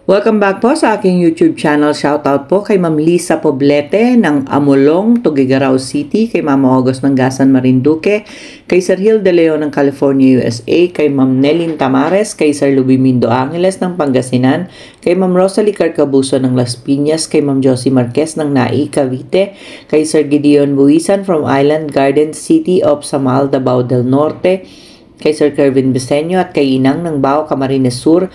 Welcome back po sa aking YouTube channel. Shoutout po kay Ma'am Lisa Poblete ng Amulong, Tuguegarao City, kay Ma'am August ng Gasan Marinduque, kay Sir Hill De Leon ng California, USA, kay Ma'am Nelin Tamares, kay Sir Lubimindo Angeles ng Pangasinan, kay Ma'am Rosalie Carcabuso ng Las Piñas, kay Ma'am Josie Marquez ng Nai, Cavite, kay Sir Gideon Buisan from Island Garden City of Samal, Davao del Norte, kay Sir Kervin Beseño at kay Inang ng Bao, Camarines Sur,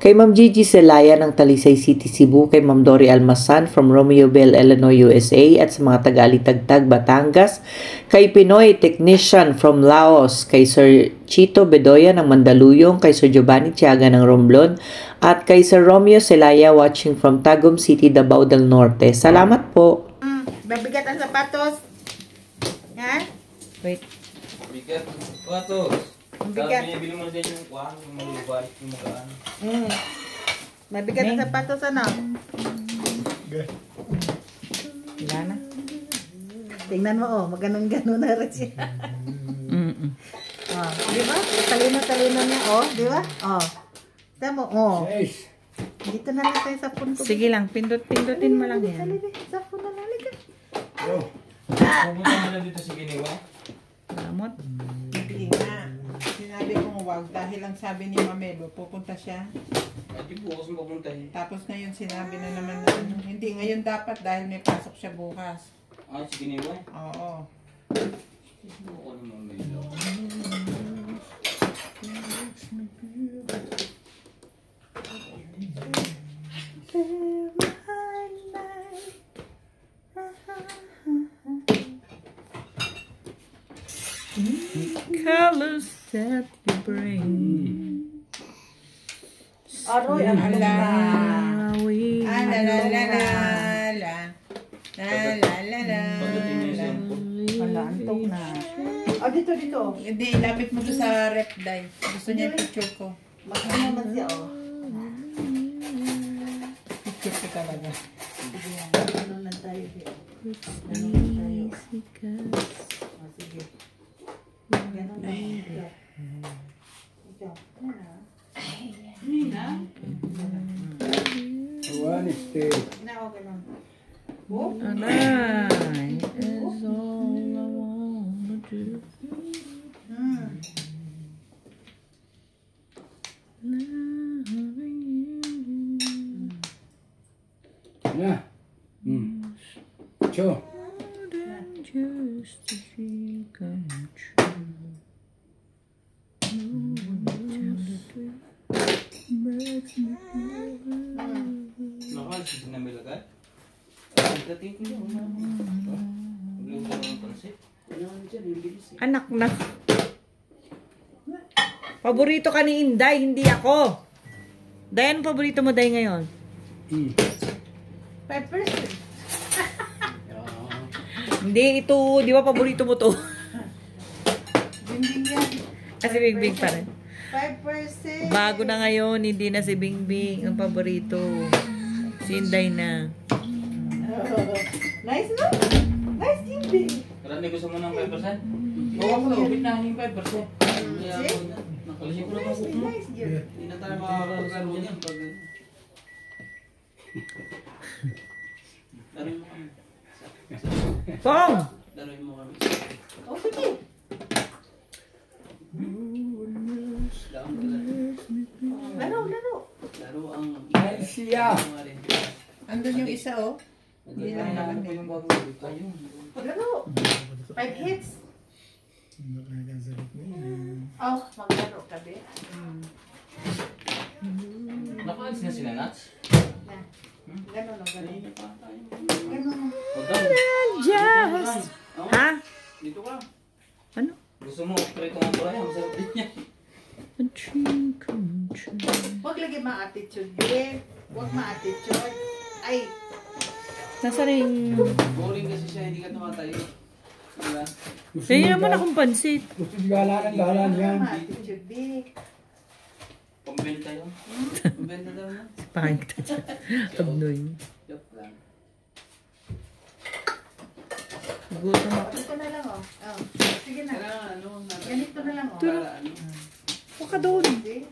kay Ma'am Gigi Celaya ng Talisay City, Cebu, kay Ma'am Dory Almasan from Romeoville, Illinois, USA, at sa mga taga-Alitagtag, Batangas, kay Pinoy Technician from Laos, kay Sir Chito Bedoya ng Mandaluyong, kay Sir Giovanni Tiaga ng Romblon, at kay Sir Romeo Celaya watching from Tagum City, Davao del Norte. Salamat po. Mabigat ang sapatos. Ha? Wait. Bigat ang sapatos. Mabigat. Binibili mo din yung kuhan, yung malubay, yung magaan. Mabigat ang sapatos, ano? Wala na. Tingnan mo, oh. Maganon-ganon na rin siya. Oh, di ba? Talino-talino niya, oh. Di ba? Oh. Tama mo, oh. Dito na lang tayo sa punto. Sige lang, pindutin mo lang yan. Sa punto na lang. Pupunta mo na dito si Giniwa. Salamat. Hindi nga. Sinabi kong wag dahil lang sabi ni Mamelo, pupunta siya. At di bukas mo pupunta eh. Tapos ngayon sinabi na naman na hindi ngayon dapat dahil may pasok siya bukas. Ah, si Giniwa? Oo. Bukas mo may ilaw. Colors that you bring. Aroy, ang Ala. ala. La la la la la. La la la la. Pagdating niya siya. Wala, antok na. Oh, dito. Hindi, ilapit mo to sa rep, Day. Gusto niya yung picture ko. Magkano naman siya, oh. Picture ko talaga. Ano na tayo, ano na tayo. Oh, sige. Ganun na. Ito. One is the Na, oh, ganun. Alright, is all I wanna do. yeah. Sure. Just to see come true. No one tell the truth makes me feel. Nakal, si Sinamilagay. Pagdating ko yun. Pagluto ng pansit. Anak na. Paborito ka ni Inday, hindi ako. Day, anong paborito mo, Day, ngayon? 5%. Hindi, ito, di ba paborito mo to? Bingbing yan. Kasi Bingbing pa rin. 5%. Bago na ngayon, hindi na si Bingbing ang paborito. Si Inday na. Nice, no? Nice, Bingbing. Karani gusto mo ng 5%? Bawa ko na, ubit na yung 5%. Kaya ako, nakalisip ko na Nice, ako. nice, dear. Hindi na tayo makakapaglaro niyan. Darin mo kami. Pong! Darin mo kami. Oh, sige. Laro. Laro ang... Ay, siya. Andun yung isa, oh. Hindi lang namin po yung bago. Ayun. Laro. 5 hits. Oh, maglaro ka, be. Nakaalis na sila, Nats? Na. Gano'n. Kanina pa tayo. Gano'n. Huwag ka. Just! Oo. Ha? Dito ka. Ano? Gusto mo, prito nga pala yan. Masarap din yan. A dream come true. Huwag lagi ma-attitude, be. Huwag ma-attitude. Ay, Nasa rin. Boring kasi siya, hindi ka tumatayo. Diba? Hindi naman akong pansit. Gusto galaan yan. ma-attitude, be. Pambenta yun. Pambenta daw na. Pangit ka dyan. Abnoy. Joke lang. Gutom ako. Ito na lang, oh. Oh, sige na. Kailangan ano, Ganito na lang, oh. para ano. Huwag ka doon.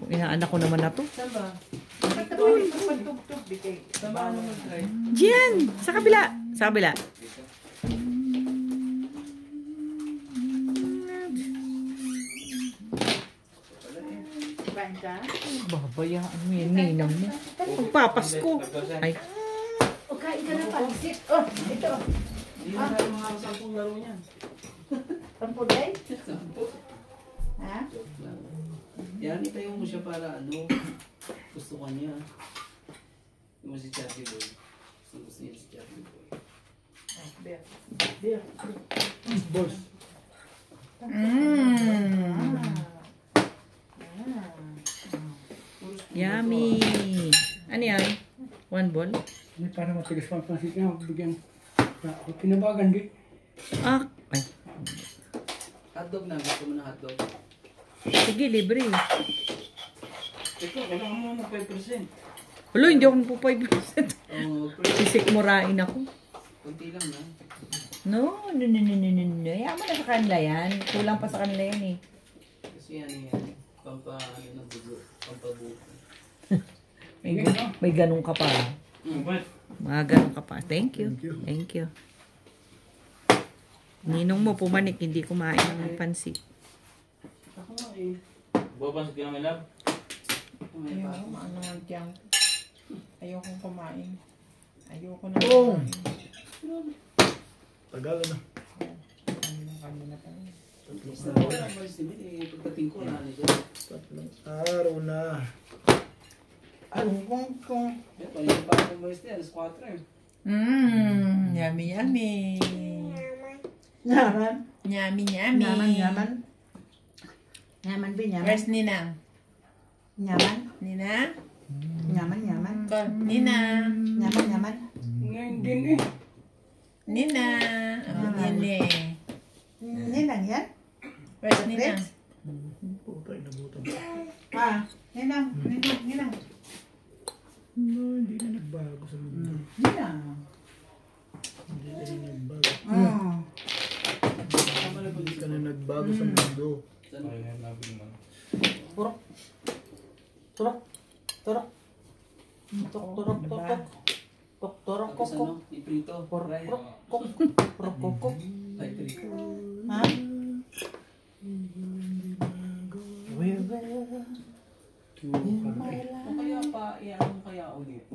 Inaanak ko naman na to. Saan ba? Pagtugtog, bigay. Saan ba ano mag-try? Diyan! Sa kabila. Sa kabila. Kain ka? Babayaan mo yan, ninang mo. Magpapasko. Ay, O, kain ka na pansit. Oh, ito. Hindi na tayo mga 10 laro niyan. Pampuday? 10. Ha? Joke lang. Yan, itayo mo siya para ano, gusto ka niya. Yung si Charlie Boy. Gusto niya si Charlie Boy. Boss. yummy. Ano yan? One ball? Hindi para matigas pa ang pansit niya. Bigyan. Pinabagan din. Ah, ay. Hotdog na, gusto mo na hotdog. Sige, libre. Ito, kailangan mo na 5%. Hulo, hindi ako po 5%. Mag-percent. Murain ako. Kunti lang na. No. Yaman na sa kanila yan. Kulang pa sa kanila yan eh. Kasi yan. Ano ng bugo. Pampabuo. May ganun ka pa. Mga ganun ka pa. Thank you. Thank you. Ninong mo pumanik, hindi kumain ng pansit. Ako nga eh. Buwapan sa kinamay lab? Ayoko, maano nga dyan. Ayokong kumain. Ayoko na Oh. kumain. Tagal na. Ano na tayo. Basta wala ang balis ni Min eh. Pagdating ko na ano dyan. Araw na. Kung. Ito, yung pa akong balis niya. Alas 4 eh. Yummy, yummy. Yaman. Yummy, yummy. Yaman. Yaman ba, yaman? Where's Ninang? Yaman. Nina? Yaman. Call. Nina. Yaman. Ngayon din eh. Nina. Oh, Nina. Ninang yan? Where's Nina? Puta, inabutan. Ah, ninang. Hindi na nagbago sa mundo. Ninang. Hindi ka na nagbago. Oh. Hindi ka na nagbago sa mundo. Ay, nabi naman. Turok. Turok. Tapos ano, iprito. Fry. Turok. Ay, prito. Ha? O kaya pa, iyan mo kaya ulit.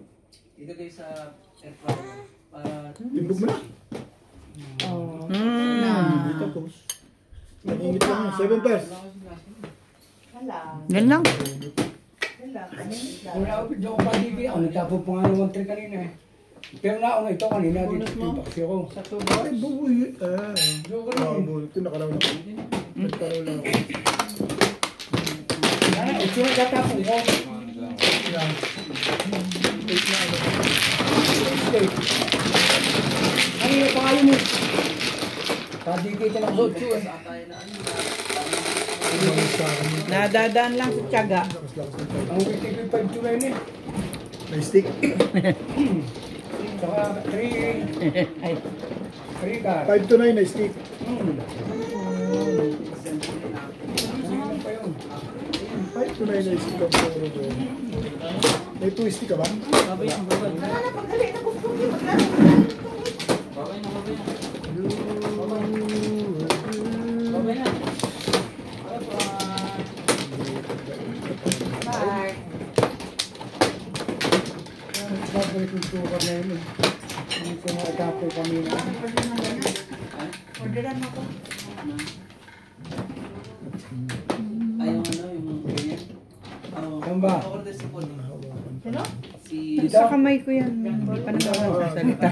Ilagay sa air fryer para... Timbog mo na. Mm. Tapos. Naningit lang yun. 7 pairs. Wala. Yan lang. Wala ako, di ako patigil. Ako nagtapos pa nga ng 1-3 kanina eh. Pero nauna ito kanina, dito timpaksi ako. Sa tubo. Ay, bubuy. Joke lang. Ito nakalaw na ako. Nagkalaw lang ako. Ito yung tatapon ko. Yan. Steak na ano. Steak. Ano yung pangalan mo? Patigil ka ng sotso eh. Nadadaan lang sa tiyaga. Ang 55 to 9 eh. May stick. Saka 3 Ay, ka. 5 to 9 na stick. Pa yun. 5 to 9 na stick ang puro ko. May 2 stick ka ba? Babay ang babay. Pagdali na kukunin. Babay na. Babay na. Bye. Babalik yung suka na yun eh. Hindi ko na-adapo kami na. Orderan mo ko. Ay, yung ano, yung ganyan. Saan ba? Order si Paul. Sino? Si... sa kamay ko yan. Hindi pa naman ako nagsasalita.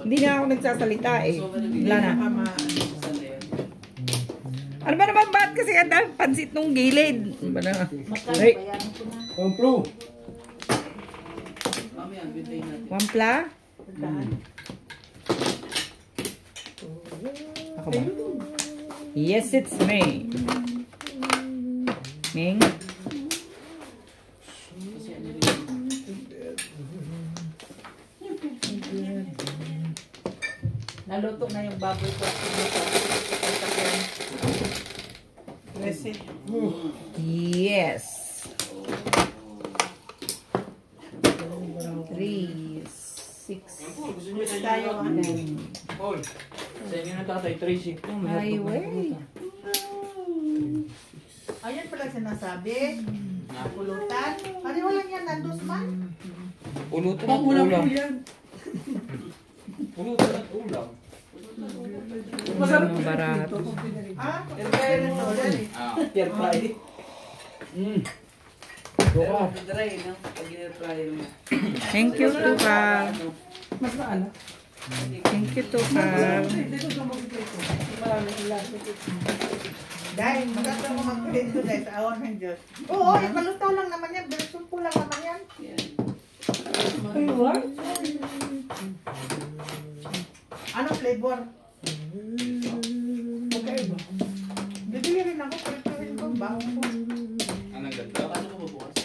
Hindi na ako nagsasalita eh. Wala na. Ano ba naman ba't kasi ang dami pansit nung gilid? Ano ba na? Ay, Bayaran ko na. Pamplo. Mamaya, bintayin natin. wampla? Ako ba? Yes, it's me. Ming? Kasi ano rin. Naluto na yung baboy ko. kasi. Yes. 3, 6, Gusto niyo sa Tayo, ano? Paul, sa inyo na tatay, 3-6. highway. Ayan pala sinasabi. Pulutan. Ano wala yan, nandos man? Pulutan at ulam. Pulutan at ulam. Mga barato. Ah, kaya rin to. Dali. Air fry. Buka. Dry, no? Pag air fry mo. Thank you to Carl. Mas maano? Thank you to Carl. Dahil maganda mo mag-print to dahil sa awan ng Diyos. Oo, yung malutaw lang naman yan. Sumpo lang naman yan. Anong flavor? Magkaiba. Bibili rin ako. Prituhin ko. Baho ko. Anong ganda? Paano mo bubukas?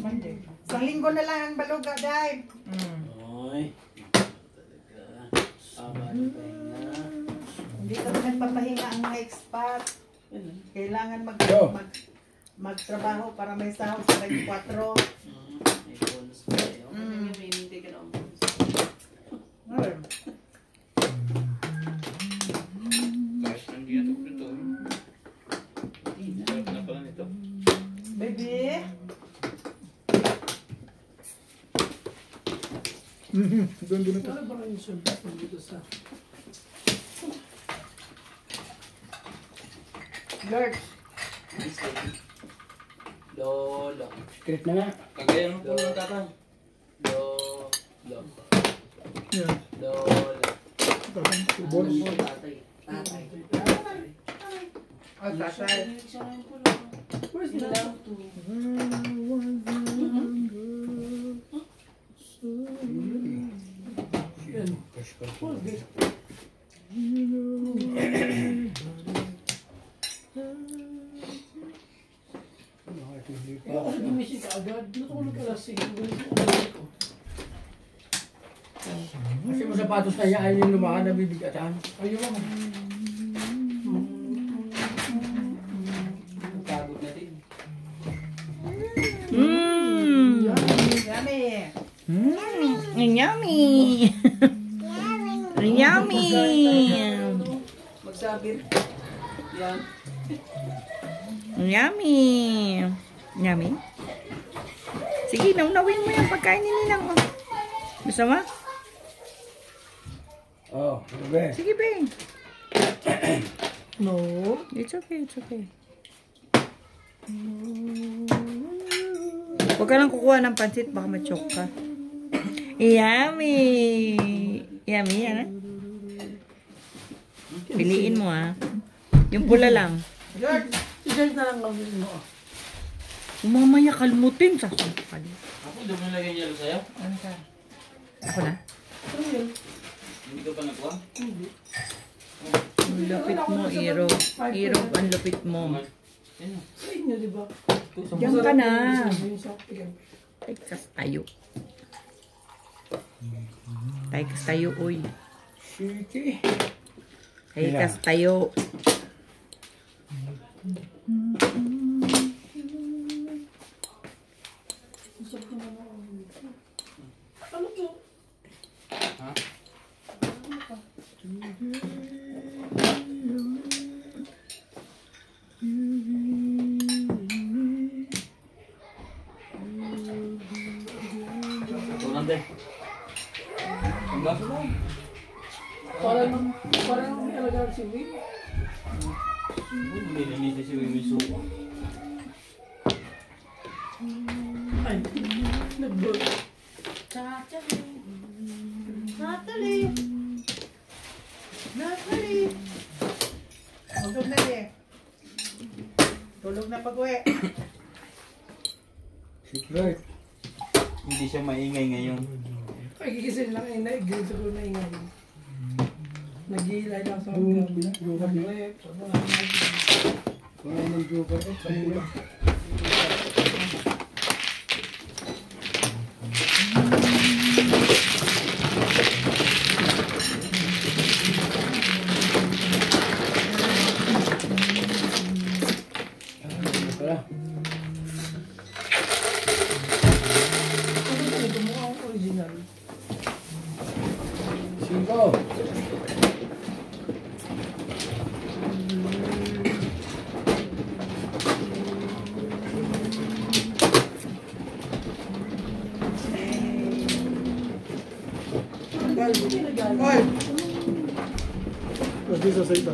Monday. Isang linggo na lang ang baluga dahil. Oy. Talaga. Aba na tayo na. Hindi kami nagpapahinga ang mga expat. Kailangan magtrabaho para may sahod sa 24. May bonus pa tayo. May hindi ka na ang bonus. Kahit hindi na ito prito. Sarap na pala nito. Baby? Doon ito. Ano ba yung sulta dito sa... George. Lolo. Secret na nga. Kagaya ng pulo ng tatay. Lolo. Yan. Lolo. Subon. Tatay. Tatay. Oh, tatay. Where's Yun the... lang to. Yan. What's this? Ako sa gumising ka agad. Natulog ka lasing. Kasi mo sapatos na yan yung lumahan na bibigatan. Ayun lang. Pagod na din. Yummy. Yummy. Yummy. Magsabit. Yan. Yummy. Yummy. Sige, naunawin mo yung pagkain ni Ninang. Oh. Gusto mo? Oh, okay. Sige, babe. No. It's okay, it's okay. Huwag ka lang kukuha ng pansit, baka ma-choke ka. Yummy! Yummy, ano? Piliin mo, ha? Yung pula lang. George. Isang na lang ang mo. Mamaya kalmutin, sasakal. Ako, doon mo nilagay yelo sa'yo? Ano ka? Ako na? Hindi ka pa nagkuha? Ang lupit mo, Iro. Iro, ang lupit mo. Yan o. Sa inyo, di ba? Diyan ka na. Yan. Tay, kas tayo. Tay, kas tayo, uy. Sige. Tay, kas tayo. Ano to? Ha? Tunan din. Hanggang sa lang. Parang may alagaan si Will. Hindi nilinis si Wimisu. Ay, nag-burn. Natalie. Natalie. Tulog na din. Tulog na pag-uwi. Secret. Hindi siya maingay ngayon. Ay, gigising lang ay naigilito ko na ingay. Nag-iilay lang sa mga joker niya. Wala ng joker ko. Kanina. Hoy! Pwede sa salita.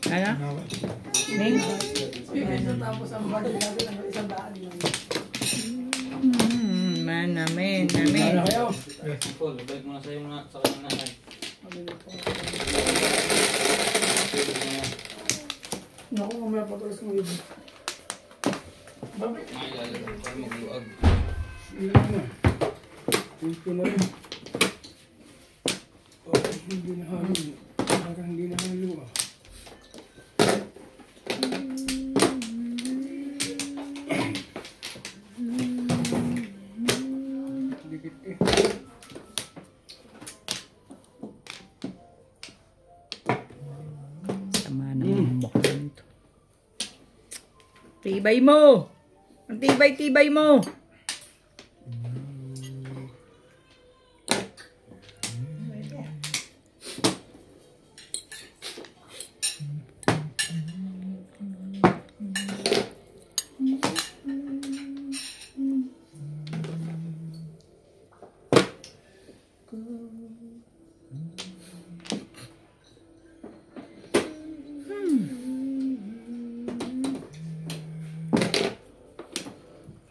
Ano? Ning? Namin. Ano kayo? Paul, balik mo na sa'yo sa kanyang nanay. Naku, mamaya patuloy mo yun. Makilala ko para magluag. Ilan na. Ito na rin. Hindi na halo. Parang hindi na halo ah. Dikit eh. Sama naman bakla nito. Tibay mo! Ang tibay-tibay mo!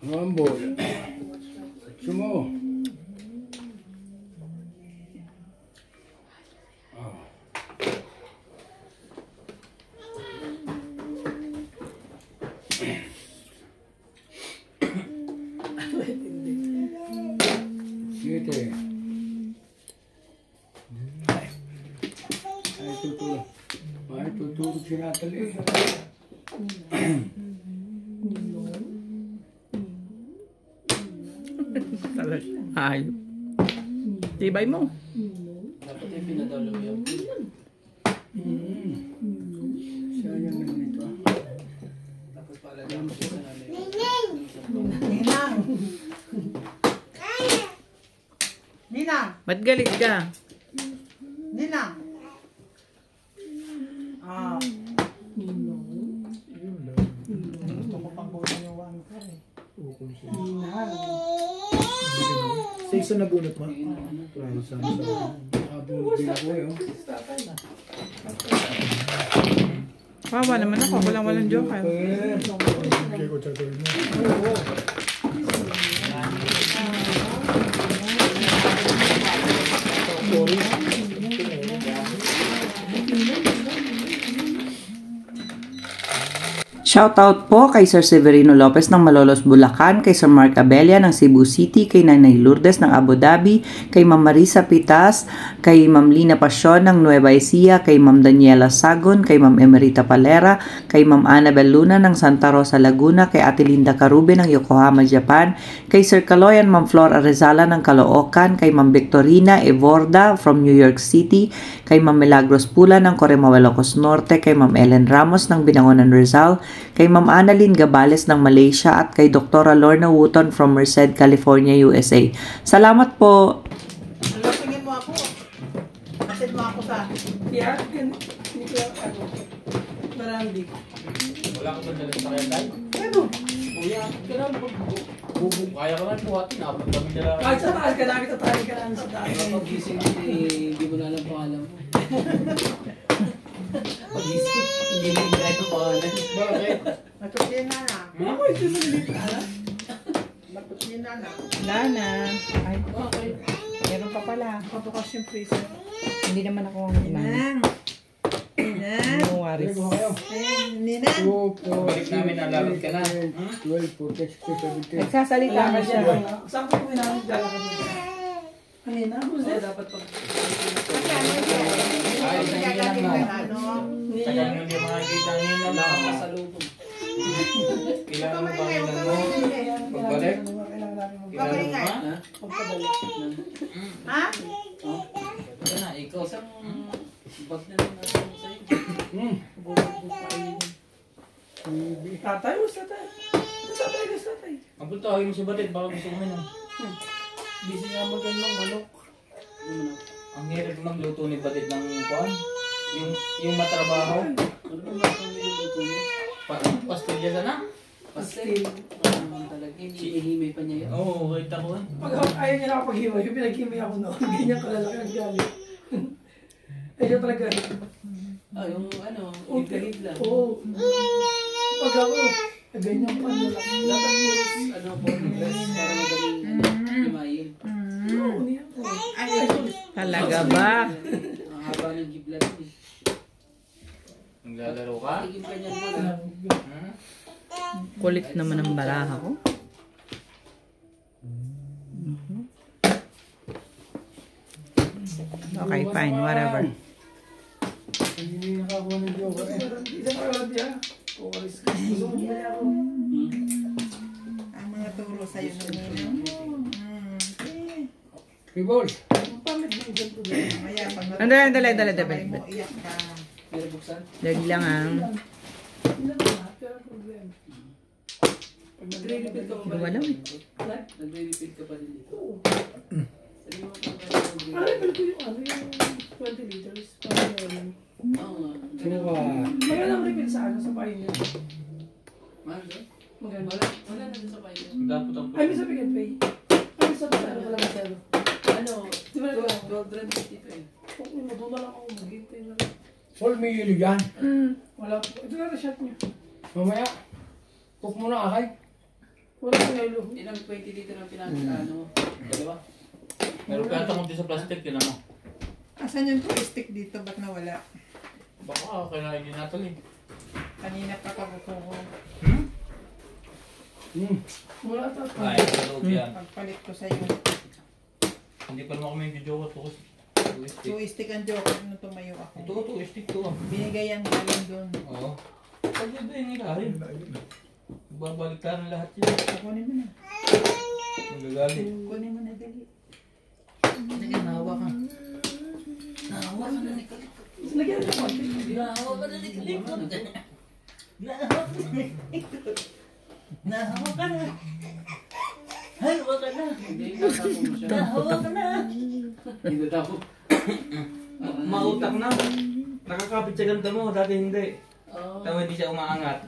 Rumble. Sumo. Oh. Siyete. Ay, tutulog. Ay, tutulog si Natalie. Ayop. Tibay mo. Dapat yung pinadalo yung Siya yan nandito. tapos pala dapat yung sa nanay. Ninang! Ninang! Ba't galit ka? Ninang! Ah. Gusto ko pang kunin yung one car eh. Ninang! Sa isa na bunot mo? Para sa bunot din ako eh. Wawa naman ako. Walang joker. Kaya ko tsatuloy mo. Shoutout po kay Sir Severino Lopez ng Malolos, Bulacan, kay Sir Mark Abella ng Cebu City, kay Nanay Lourdes ng Abu Dhabi, kay Ma'am Marisa Pitas, kay Ma'am Lina Pasyon ng Nueva Ecija, kay Ma'am Daniela Sagon, kay Ma'am Emerita Palera, kay Ma'am Annabel Luna ng Santa Rosa, Laguna, kay Ate Linda Carube ng Yokohama, Japan, kay Sir Kaloyan Ma'am Flor Arezala ng Caloocan, kay Ma'am Victorina Evorda from New York City, kay Ma'am Milagros Pula ng Corimao, Ilocos Norte, kay Ma'am Ellen Ramos ng Binangonan, Rizal, kay Ma'am Annalyn Gabales ng Malaysia at kay Dr. Lorna Wooton from Merced, California, USA. Salamat po! Lasingin mo ako. Masid mo ako sa... Marami. Wala ka ba dala sa kaya tayo? Ano? Kuya, kaya kaya ka lang buhatin. Abot kami dala. Kahit sa taas ka namin, tatali ka namin sa taas. Kapag gising hindi mo na alam pangalan mo. Pag gising, hindi mo na alam pangalan. Bakit? Matutin na na. Ako, ito sa lita. Matutin na na. Wala na. Ay, Okay. meron pa pala. Pabukas yung freezer. Hindi naman ako ang iman. Ninang! No worries. Ano kayo? Ninang! 2, 4, Balik namin, nalapit ka na. 12, 14, 16, 17. Nagsasalita ka siya. Saan ko kung namin dala ka doon? Kanina? Oo, dapat pag... Kasi ano yan? Ay, Hindi sa ka inyo lang na. ano? Tagal nyo hindi makakita nyo lang na. Nakasalubong. Kailangan mo ba kailan mo? Pagbalik? Kailangan namin mag- Kailangan mo ba? Ha? magpadala. Ha? Wala na, ikaw. Isang bag na lang natin sa'yo. Tatay, mas tatay. Tatay, mas tatay. Ang puntahin mo si Batit, baka gusto ko minom. Busy nga magandang ng manok. Ang hirap magluto ni Batit ng kuwan. Yung matrabaho. Ano ba ang niluluto niya? Pastilya sana? Pastel. Ano naman talaga. Hinihimay pa niya yan. Oo, kita ko. Pag ayaw niya nakapaghimay, yung pinaghimay ako noon. Ganyan kalalaki ang galit. Ayaw talaga. Yung ano, hibla-hibla. Oo. Pag ako, ganyan pa lalaki. Dapat puros, ano po, hiblas para madaling himayin. Oo, niya po. Talaga ba? Ang haba ng hibla din eh. Naglalaro ka? Tigil ka niyan muna. Kulit naman ang baraha ko. Okay, fine. Whatever. Hindi nakakuha ng joke. Hindi sa parang niya. Oris ka. Gusto mo niya ako. Ang mga turo sa'yo na ninang. People. Ang pamit din dyan po dyan. Maya, pag Dali. mo, iyak ka. Pero buksan. Dali lang ah. Hindi na lahat. Pero problema. Nagre-repeat ka pa ba? Hindi ko alam. Nagre-repeat ka pa din dito. Oo. Sabi mo pa ba? Marami ko yung ano yung 20 liters. Parang yun. Oo nga. Magalang refill sa ano sa bahay niya. Mahal doon? Maganda. Wala na doon sa bayan. Dapat ang Ay, may sabi ka, Pay. Ay, sabi ka, ano ka lang masyado. Ano? Di ba nagawa ko? 12 dito eh. Kung doon na lang ako maghintay na lang. Paul, may hilo yan. Wala po. Ito na na-shot niya. Mamaya, cook mo na akay. Wala ko nilo. Ilang 20 dito ng pinag-ano? Dalawa? Meron ka ata kunti sa plastic, yun ano? Asan yung stick dito? Ba't nawala? Baka kailangan din natin eh. Kanina pa kabukuho. Wala ata. Ay, sa loob yan. Pagpalit ko sa'yo. Hindi pa naman kami yung jowa to kasi. So, stick ang joke nung tumayo ako. Ito, stick to. Binigay ang galing doon. Oo. Pwede ba yung ilalim? Babalik ka ng lahat yun. Kunin mo na. Magagalit. Kunin mo na dali. Nahawa ka. Nahawa ka na ni Kalit. Lagyan na konti. Nahawa ka na ni Kalit. Nahawa ka na. Hawa ka na. Hindi, natapo mo siya. Nahawa ka na. Hindi natapo. Mautak na. Nakakapit sa ganda mo, dati hindi. Oo. Tawa hindi siya umaangat.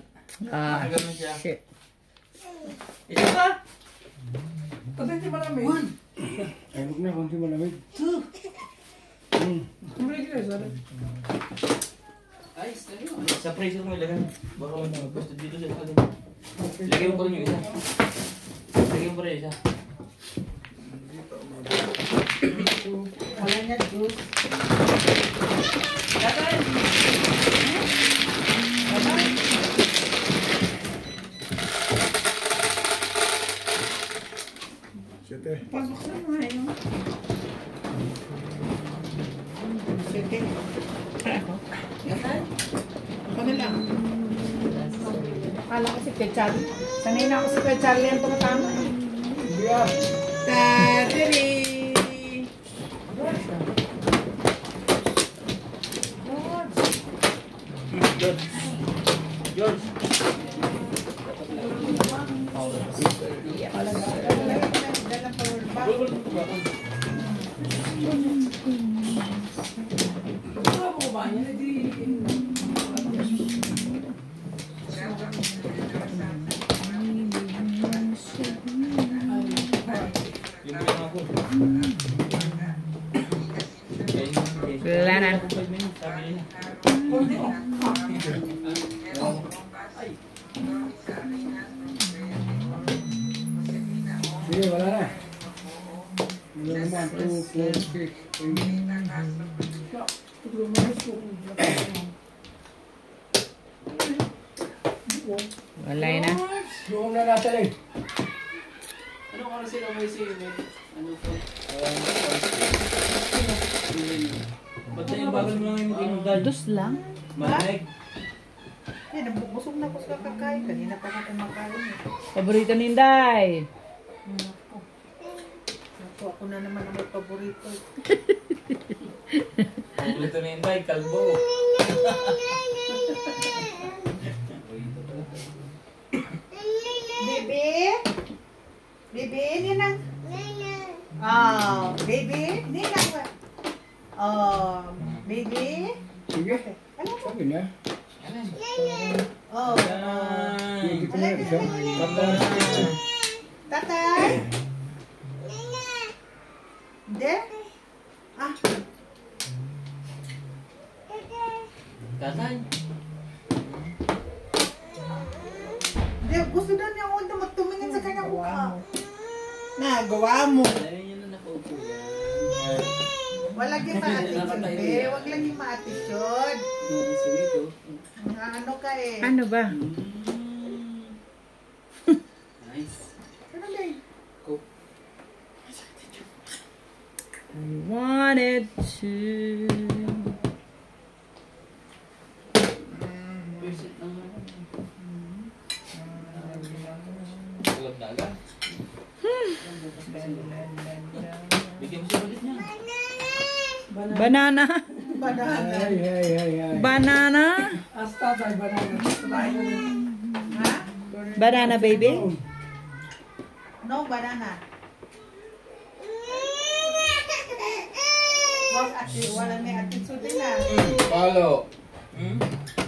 Ah, Ganun siya. shit. Ito ba? Tatay, hindi malamig. Ay, huwag na, konti malamig. Tumulay ka na, Ay, stereo. Sa freezer mo ilagay. Baka may gusto dito sa akin. Lagay mo pa rin yung isa. Lagay mo pa rin yung isa. Wala na juice. Pabuksan mo nga yun. Sige. Ako na lang. Akala ko si Kuya Charlie. Sanay na ako si Kuya Charlie ang tumatama. Tadiri! George. Dalang power bank. Wala po ba niya? Yung mga ako. Wala na. 5 minutes, sabi nila. Sige, wala na. Wala naman, 2, 4, 6, Wala na. Doon na natin eh. Ano oras sila may simen? Ano po? Ba't na yung bagal mo lang yung inundal? Dos lang. Malamig. Eh, nabubusog na ako sa kakain. Kanina pa ako kumakain eh. Paborito ni Inday. Ako na naman ang may paborito. Paborito ni Inday, kalbo. Baby? Baby, ninang. Oh, baby, ninang. Oh, baby. Sige. Ano po? Sabi na. Oh. Hindi ko na siya. Tatay? Hindi? Ah, Tatay. hindi. Gusto daw niya ako tumingin sa kanyang mukha. Nagawa mo. Ayaw niyo na nakaupo yan. Wala lagi ma-attitude, eh. Huwag lagi ma-attitude. Sige to. Ano ka eh. Ano ba? Nice. Ano ba eh? Cool. I wanted to. Visit naman. Tulad na agad. Bigyan mo siya ulit niya. Banana. Banana. Ay. Banana. Hasta tayo banana. Ha? Banana, baby. No banana. Boss, wala may attitude na. Palo.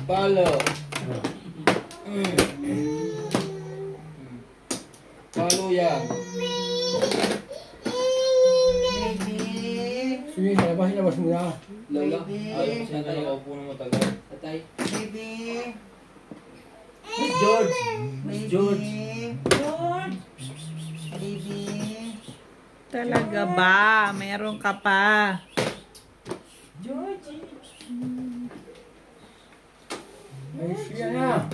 Palo. Palo yan. Baby. Sige, labas mo na. Lola. Baby. Ayaw ko siya na nakaupo ng matagal. Tatay. Baby. Miss George. Baby. George. Baby. Talaga ba? Meron ka pa. Ay, siya na.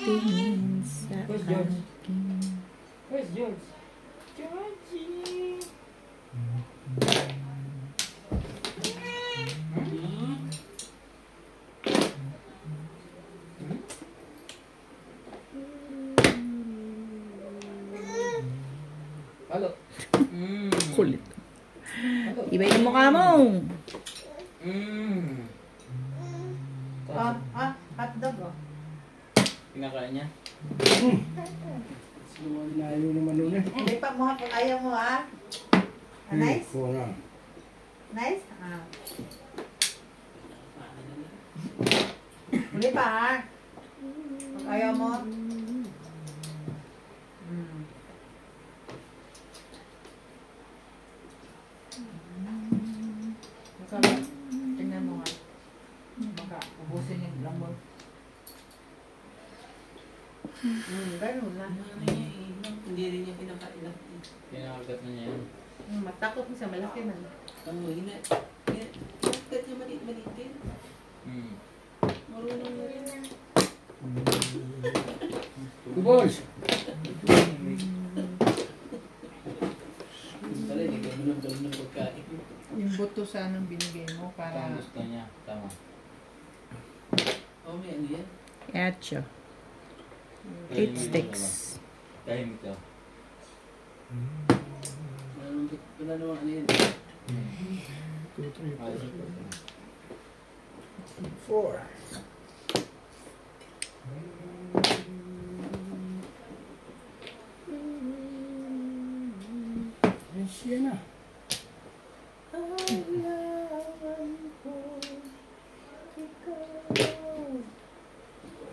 Tingin sa Where's George? akin. Where's George? Palo. Kulit. Iba yung mukha mo. Hotdog oh. Pinakain niya. Inayo naman nun eh. Hindi pa mo kung ayaw mo ah. Nice? Oo na. Nice? Ah. Huli pa ah. Kung ayaw mo. Masarap. Tingnan mo nga. Baka ubusin yung lamor. Ganun na. Hindi rin niya pinakain lahat. Pinakagat na niya yan. Matakot mo sa malaki man. Ano, Pinakagat niya maliit din. Marunong na rin. Boys! Pala, hindi ko naman ng pagkain. Yung buto sa anong binigay mo para... Tama gusto niya. Tama. Oh, may ano yan? Echo. 8 sticks. Tahimik ka. Wala namang ano yan. 2, 3, Ayos. 4. Ay, siya na.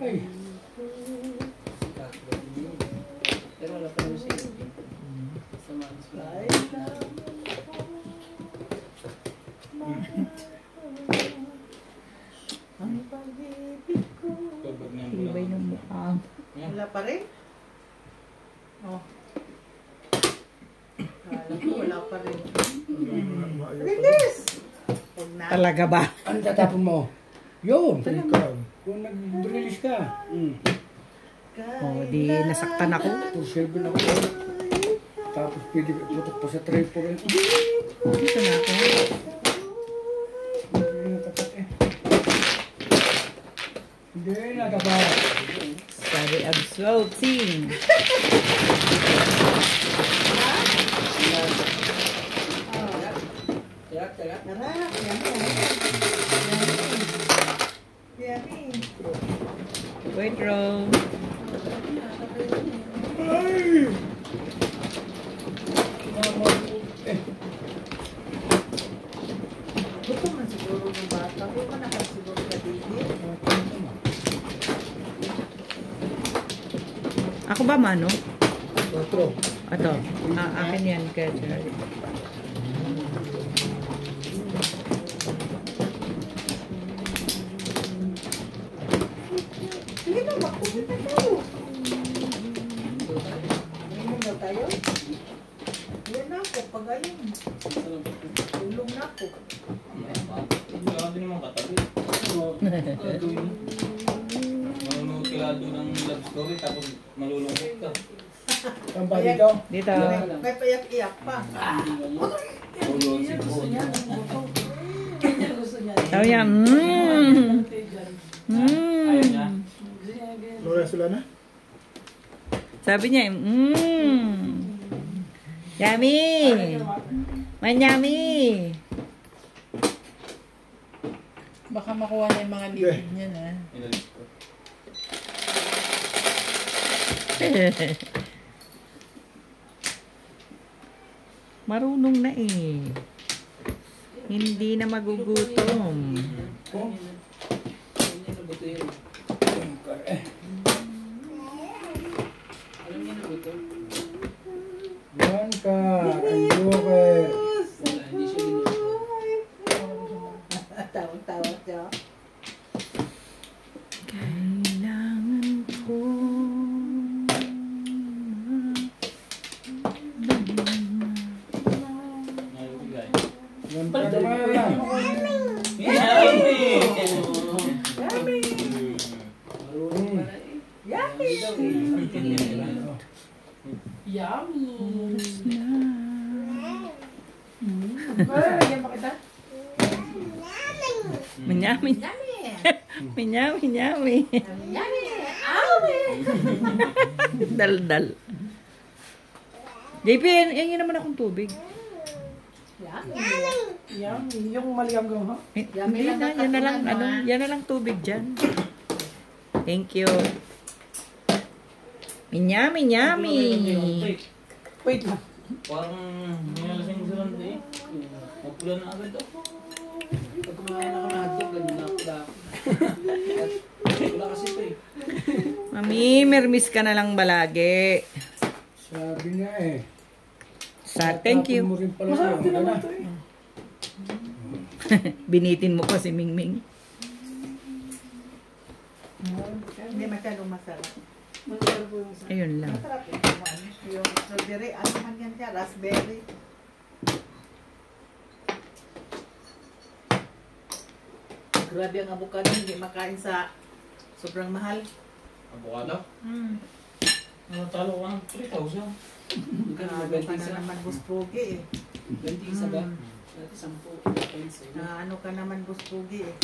Ay. Pero wala pa naman siya. Sa mga display. Tubig na Ibay ng mukha. Wala pa rin? Oh. Kala ko wala pa rin. Release! Huwag na. Talaga ba? Ano tatapon mo? Yun, ikaw. Kung nag-release ka. Oh, di nasaktan ako. 2-7 ako. Tapos pwede putok pa sa 3-4. Dito na ako. Hindi na dapat. Sabi absolting. Tara. Tara, yan mo. Scarecrow. Gusto man siguro ng bata. Huwag ka nakasiguro ka dito. Ako ba, Mano? 4. Ito. Akin yan, kaya Charlie. Sige na, makubit na tayo. Ngayon na tayo. Yan na ako, pag ayun. Tulong na ako. Wala din naman katabi. Manunod ka doon ng love story tapos malulungkot ka. Saan dito? Dito. May payak-iyak pa. Sabi niya, Ayaw niya. Lola Solana? Sabi niya, yummy! Manyami! Baka makuha na yung mga lipid niya na. Inalis ko. Marunong na eh. Hindi na magugutom. Yan ka. Joker. Tawag-tawag siya. Kailangan ko Yan ka naman. Minyami. Minyami, nyami. Dal-dal. JP, yan naman akong tubig. Yummy. Yung maligamgam ha? Hindi na, yan na lang, yan na lang tubig dyan. Thank you. Minyami, nyami. Wait lang. Parang nilalasing sa randa eh. Mapula na agad ako. Pag kumain ako ng hotdog, ganyan na ako dako. Wala kasi ito eh. Mami, mermis ka na lang balagi. Sabi nga eh. Thank you. Mo rin pala Masarap din yun. naman ito eh. Binitin mo pa si Mingming. Hindi masyadong masarap. Masarap po yung Ayun lang. Masarap yung strawberry. Ano man yan siya? Raspberry. Grabe ang avocado. Hindi makain sa sobrang mahal. Avocado? Talo ko ng 3,000. Ano ka na naman buspugi eh. Ganti isa ba? Dati 10. Ano ka naman buspugi eh.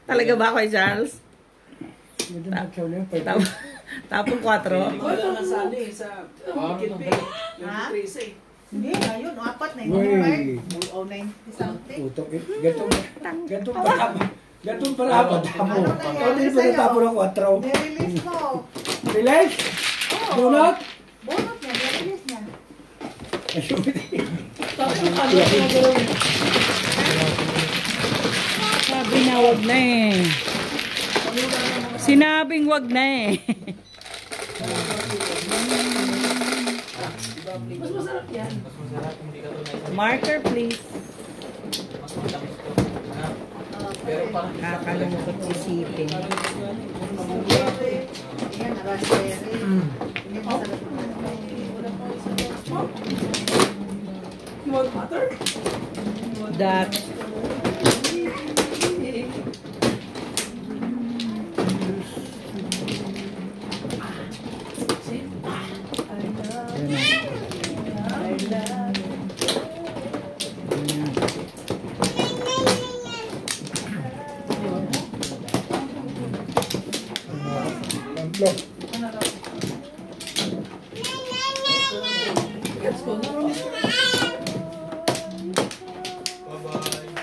Talaga ba ako, Charles? Medyo matyaw na yun. Tapong 4. Wala na sa ano eh, sa Wicked Bay. Yung Ha? 13 eh. Hindi, ngayon, 4 na Uy. o 90 something. Utok eh. Gantong para. Gantong para apat. Tapo. Ano nangyari Ano yung sa'yo? tapo ng 4? Nirelease mo. Relax. Oo. Donut. Bonot niya, nirelease niya. Sabi na wag na eh. Sinabing wag na eh. mas masarap yan. Mas masarap, hindi ka tunay. Marker, please. Mas matamis to. Ha? Pero parang Kakalungkot isipin. Strawberry. Yan, raspberry. Hindi masarap na You want butter? That. Let's go. bye-bye.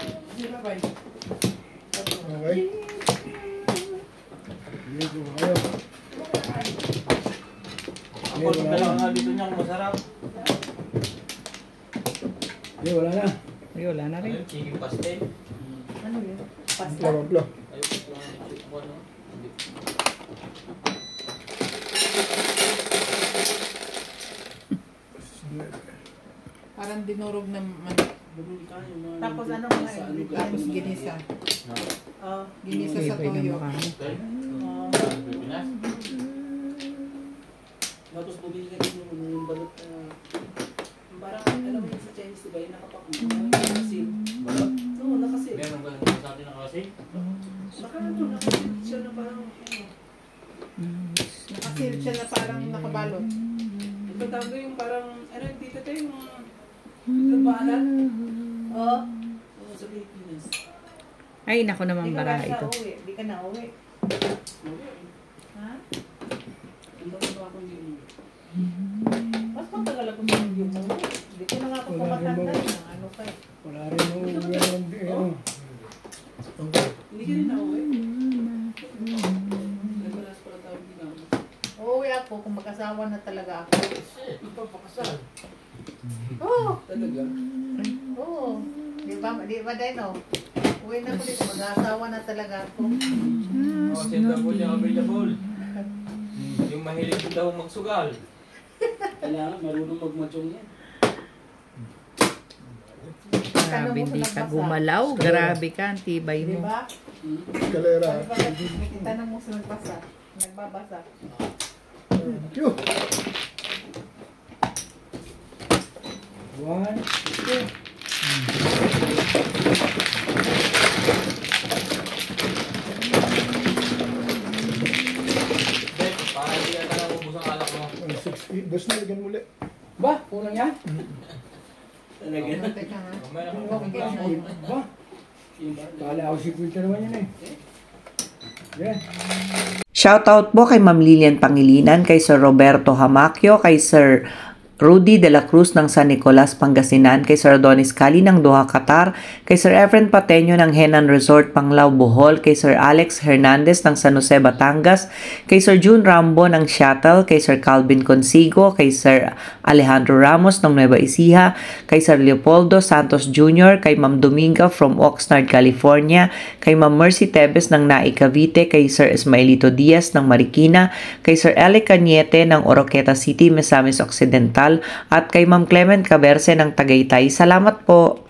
nga dito niya kung masarap. Eh, wala na. Ay, wala na rin. Ayun, chicken pastel. Ano yun? Pasta? Plabla. Ayun, ito ano. Parang dinurog na manok. Tapos ano mga Tapos ginisa. Oh. Ginisa sa Iba-iba toyo. mukha mo. Pilipinas. Tapos bumili ka din yung balot na parang alam mo yun sa Chinese diba yung nakasil. Balot? Oo, nakasil. Meron ba sa atin na kasi? Baka ano, nakasil siya na parang Nakasil siya na parang nakabalot. ito tago yung parang ano yung dito tayo yung nagbahalan. Oh. Oo, sa Pilipinas. Ay, naku naman Di ka bara ba ito. uwi? Di ka na uwi. Ha? Ang ba akong yun? Mas matagal ako sa yung uwi. Di ko na nga ako kumatanda. Ano pa eh. Wala rin mo. Hindi ka rin na-uwi. Nagbalas pala tawag ginagawa. Uuwi ako kung mag-asawa na talaga ako. Ipapakasal. Oo. Talaga? Oo. Di ba Dino? Uwi na ako dito. Mag-asawa na talaga ako. Kasi daw po siya available. Yung mahilig daw magsugal. Kailangan marunong magmachong yan. Grabe, hindi ka gumalaw. Grabe ka, ang tibay Di mo. ba? Kalera. Tanong mo sa nagbasa. Nagbabasa. Yo. 1, 2. Bet, para hindi ka na ubus ang alak mo. 6 Bus na, lagyan muli. Ba? Kulang yan? Talaga? Teka nga. Mamaya na Ba? Kala ako si Quinta naman yan eh. Yeah. Shoutout po kay Ma'am Lilian Pangilinan, kay Sir Roberto Hamacio, kay Sir Rudy de la Cruz ng San Nicolas, Pangasinan, kay Sir Adonis Cali ng Doha, Qatar, kay Sir Efren Pateño ng Henan Resort, Panglao, Bohol, kay Sir Alex Hernandez ng San Jose, Batangas, kay Sir June Rambo ng Seattle, kay Sir Calvin Consigo, kay Sir Alejandro Ramos ng Nueva Ecija, kay Sir Leopoldo Santos Jr., kay Ma'am Dominga from Oxnard, California, kay Ma'am Mercy Tebes ng Naik, Cavite, kay Sir Ismaelito Diaz ng Marikina, kay Sir Eli Cañete ng Oroqueta City, Misamis Occidental, at kay Ma'am Clement Caberce ng Tagaytay. Salamat po.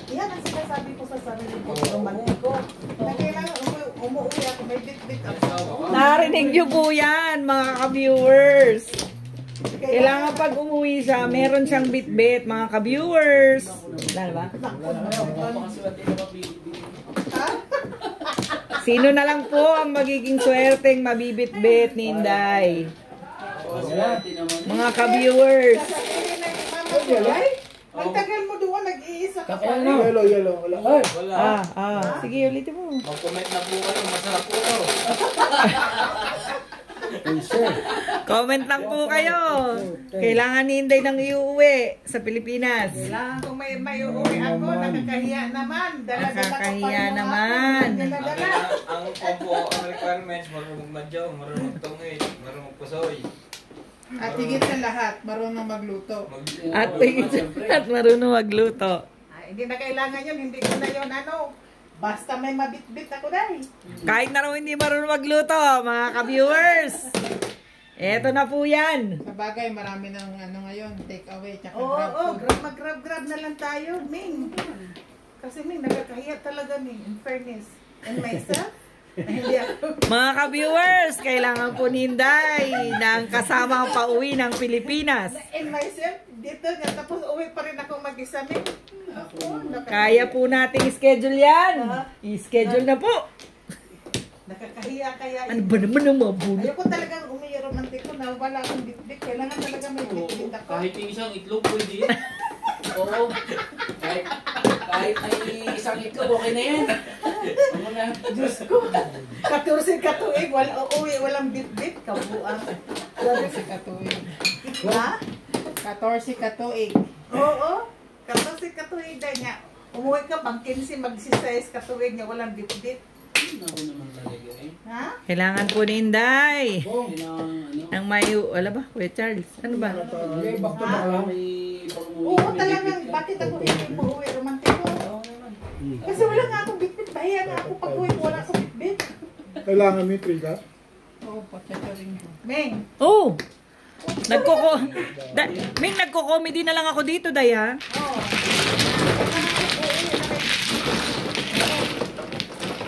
Yan ang sinasabi ko sa sarili ko. Romantiko. Na kailangan umuwi ako. May bit-bit ako. Narinig niyo po yan, mga ka-viewers. Kailangan pag umuwi siya, meron siyang bit-bit, mga ka-viewers. Dahil ba? Sino na lang po ang magiging swerteng mabibit-bit ni Inday? Mga ka-viewers. Ang tagal mo doon, nag-iisa ka pa. Yellow, yellow. Wala. Ay! Wala. Sige, ulitin mo. Mag-comment na po kayo. Masarap po ito. Comment lang po kayo. Kailangan ni Inday nang iuwi sa Pilipinas. Kailangan kung may uuwi ako, nakakahiya naman. Dala-dala ko pa Nakakahiya yung naman. dala-dala. Ang combo, ang requirements, marunong magmadyaw, marunong tungit, marunong pusoy. At higit sa lahat, marunong magluto. At marunong magluto. Ay, hindi na kailangan yun. Hindi ko na yun ano. Basta may mabit-bit ako dahil. Kahit na raw hindi marunong magluto, mga ka-viewers. Eto na po yan. Sa bagay, marami ng ano ngayon, take away, tsaka Oo, grab oo. food. Mag-grab na lang tayo, Ming. Kasi Ming, nakakahiya talaga, Ming. In fairness. And myself, na hindi ako. Mga ka-viewers, kailangan po ni Inday ng kasamang pauwi ng Pilipinas. In myself, dito nga. Tapos uwi pa rin ako mag-isa, Ming. Ako, Kaya po nating schedule yan. I-schedule na po. nakakahiya kaya. Ano ba naman ang mabulo? Ayoko talagang umiirom ng tiko na wala akong bit-bit. Kailangan talaga may bit-bit ako. Kahit yung isang itlog, pwede yan. Oo. Kahit may isang itlog, okay na yan. Ano na? Diyos ko. 14 katuig, uuwi, walang bit-bit. Kabuang. 14 katuig. Ha? 14 katuig. Oo. 14 katuig dahil niya. Umuwi ka pang 15, mag-16 katuig niya, walang bit-bit. Ako naman talaga eh. Ha? Kailangan po ni Inday. Kailangan ano. Ang may, wala ba? Kuya Charles, ano ba? Okay, back to back lang. May pag-uwi. Oo, talagang bakit ako hindi mo uwi romantiko? Kasi wala nga akong bitbit. Bahiya nga ako pag uwi mo wala akong bitbit. Kailangan may trigger. Oo, patata rin ko. Meng, Oh! Ming, nagko-comedy na lang ako dito, Day, ha?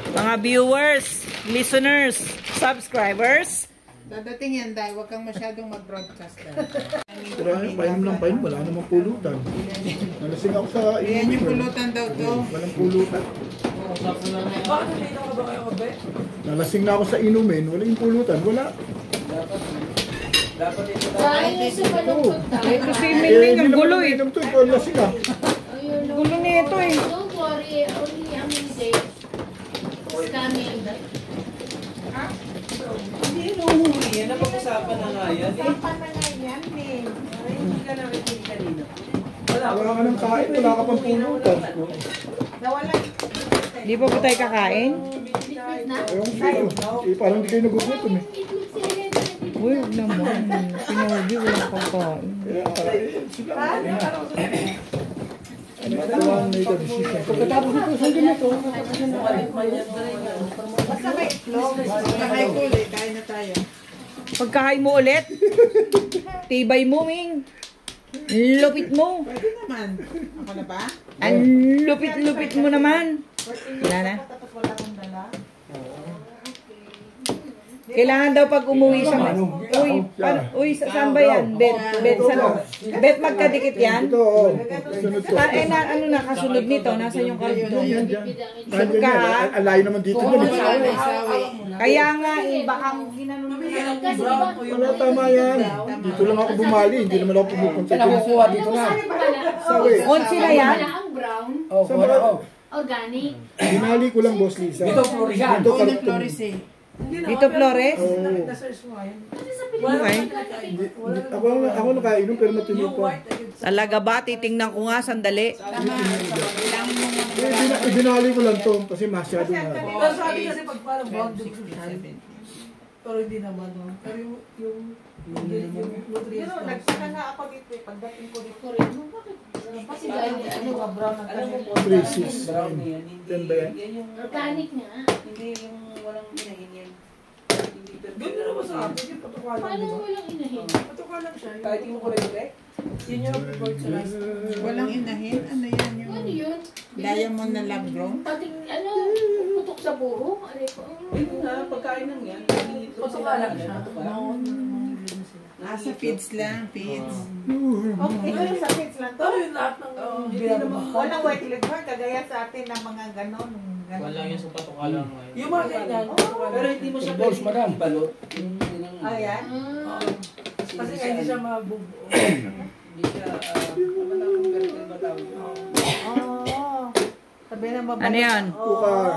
Mga viewers, listeners, subscribers. Dadating yan, Day. Huwag kang masyadong mag-broadcast. Pero painom lang painom, wala namang pulutan. Nalasing ako sa Yan yung inumin. pulutan daw to. Walang pulutan. Bakit dito ka ba kayo kabe? Nalasing na ako sa inumin, walang pulutan, wala. Dapat ito Oo. Ito si Ming, ang gulo eh. Inom to, ikaw ang lasing ah. Gulo nito eh. Don't worry, only how many days? It's coming. Hindi inuhuli yan. Napag-usapan na nga yan. usapan na nga yan, Meng. Hindi ka nakikinig kanina. Wala Wala ka ng kain, wala ka pang pulutan. Nawala. Di pa ba tayo kakain? Bitbit na. Ayun sa'yo. Eh, parang hindi kayo nagugutom eh. Uy, huwag naman. Pinobi, walang kakain. Pagkatapos ito, saan ganito? Basta may itlog. Kahay ko ulit. Kain na tayo. Pagkahay mo ulit, tibay mo, Ming. Lupit mo. Pwede naman. Ako na ba? Ang lupit-lupit mo naman. Wala na. Tapos wala akong dala. Kailangan daw pag umuwi sa... Uy, saan ba yan? Bet, saan? Bet magkadikit yan? Ito, oh. Sunod to. Ano na kasunod nito? Nasaan yung card doon? Yan, dyan. Nandiyan yan. Ang layo naman dito. Yan. Sawi. Kaya nga, baka ginanong Kasi diba, Wala, tama yan. Dito lang ako bumali. Hindi naman ako pumupunta dito. Nakukuha dito na. Sawi. Onsi na yan? wala ang brown, Oh, kuha na ako. organic. Binali ko lang, Boss Lisa. Dito, Florian. Dito, Oo, ng karton. Flores eh. Dito, Flores? Oo. Okay. Ako nakainom pero matino pa. Talaga ba? Titingnan ko nga, sandali. Ibinali ko lang to kasi masyado na. Pero sabi kasi pag parang bawag doon sa pero hindi naman. Pero yung nutrients Pero nagsaka nga ako dito eh. Pagdating ko dito. Kasi brown ang alam mo po, 3-6. brown yan. Yan ba yan? Yan yung organic nga. hindi yung walang inahin yan. Hindi ganda naman sa akin. Yung patukalan, Paano di ba? mo walang inahin? Patukalan siya. Kahit yung correct. Yun yung preferred sa rice. Walang inahin. Ano yan yung Ano yun? diamond na lab grown? Pating, putok sa puro? Ano ko? Ayun nga, pagkain lang yan. Patukalan siya. Sa feeds lang. Feeds. Okay, ito yung sa kids lang to. Pero yung lahat ng hindi naman. Walang white liver, kagaya sa atin na mga ganon. Wala yung sa patukalan mo. Yung mga ganyan. Pero hindi mo siya pwedeng ibalot. Ayan. Kasi hindi siya mabubuo. Hindi siya, naman ang ganito ba tawag? Oo. Sabi na mabalik. Ano yan? Kukar.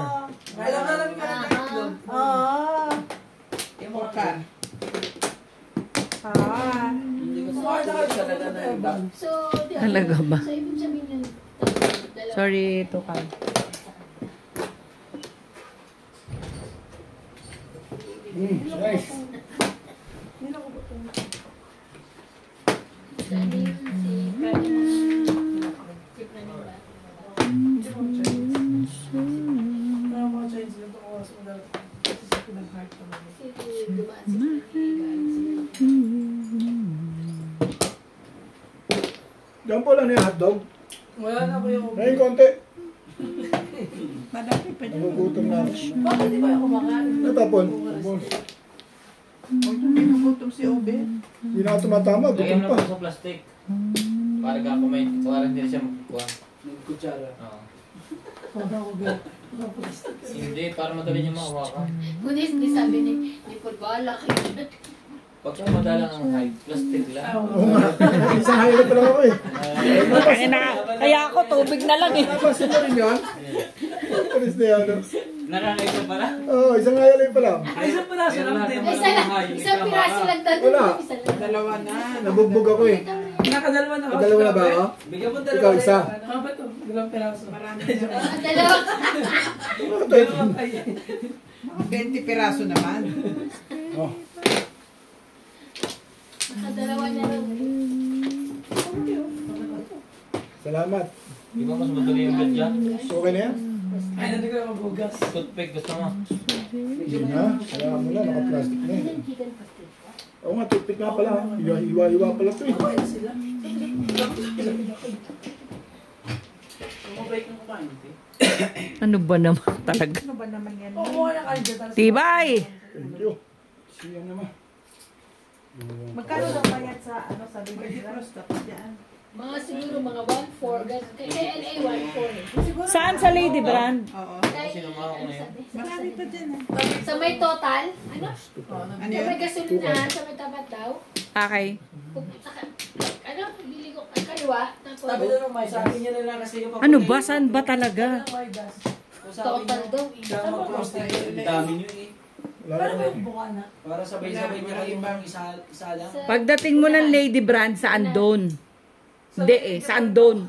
Alam na namin ka na itlog. Oo. Yung mga kan. Hindi ko talaga na iba. So, Talaga ba? So, ibig sabihin yun. Sorry, ito ka. Nice. Pero mga Chinese lang itong oras mo dapat. Kasi pinag-heart pa namin. Diyan po lang yung hotdog. Wala na ako yung... Ngayon konti. Madami pa dyan. Nagugutom na ako. Bakit di ba ako kumakain? Natapon. Boss. Huwag mo pinugutom si Obe. Hindi na ako tumatama. Lagyan Gutom mo pa. lang sa plastic. Para ka kumain. Para hindi siya magkuha. Nagkutsara. Oo. Hindi, para madali niya makuha ka. Kundi sabi ni Pulbala kayo. Pag siya madalang ang height, plastic lang. Oo nga. Isang highlight pa lang ako eh. Kaya ako, tubig na lang eh. Napansin mo rin yan? Paris na yan. Nakakaisa pala. Oo, isang highlight pa lang. Ay, isang pala sa lang din. Isang piraso lang daw. Wala. Isa lang. Dalawa na. Nabugbog ako eh. Ito Nakadalawa na. Dalawa na ba ako? Bigyan mo Ikaw isa. Ano ba ito? Dalawang peraso. Marami. Dalawa. Mga 20 piraso naman. Oh. Nakadalawa na rin. Salamat. Di ba mas madali yung bed dyan? Okay na yan? Ay, hindi ko na mabugas. Toothpick, gusto mo? Hindi na. Kaya mo na, naka-plastic na yan. Oo nga, toothpick nga pala. Iwa-iwa pala ito eh. Okay na sila. Kumabay kang kumain, eh. Ano ba naman talaga? Ano ba naman yan? Oo, wala ka dyan. Tibay! Thank you. Siya naman. Magkano lang ba yan sa, ano, sa Baby Gross? Dapat yan. Mga siguro mga 1.4. Kaya LA 1.4. Saan sa Lady Brand? Oo. Sino mga ako na yan? Marami pa dyan eh. Sa may total, ano? Ano Sa yun? may gasolinahan, sa may tapat daw. Okay. Ano, bili ko ang kaliwa. Tapos, Sabi na nung may Sabi niya na lang kasi yung Ano ba? Saan ba talaga? may gas. total daw. Siya mag-post eh. Ang dami niyo eh. Wala Pero na. may bukana. Para sabay-sabay niya kayo bang isa lang. Pagdating mo ng Lady Brand, saan doon? Hindi eh, saan doon?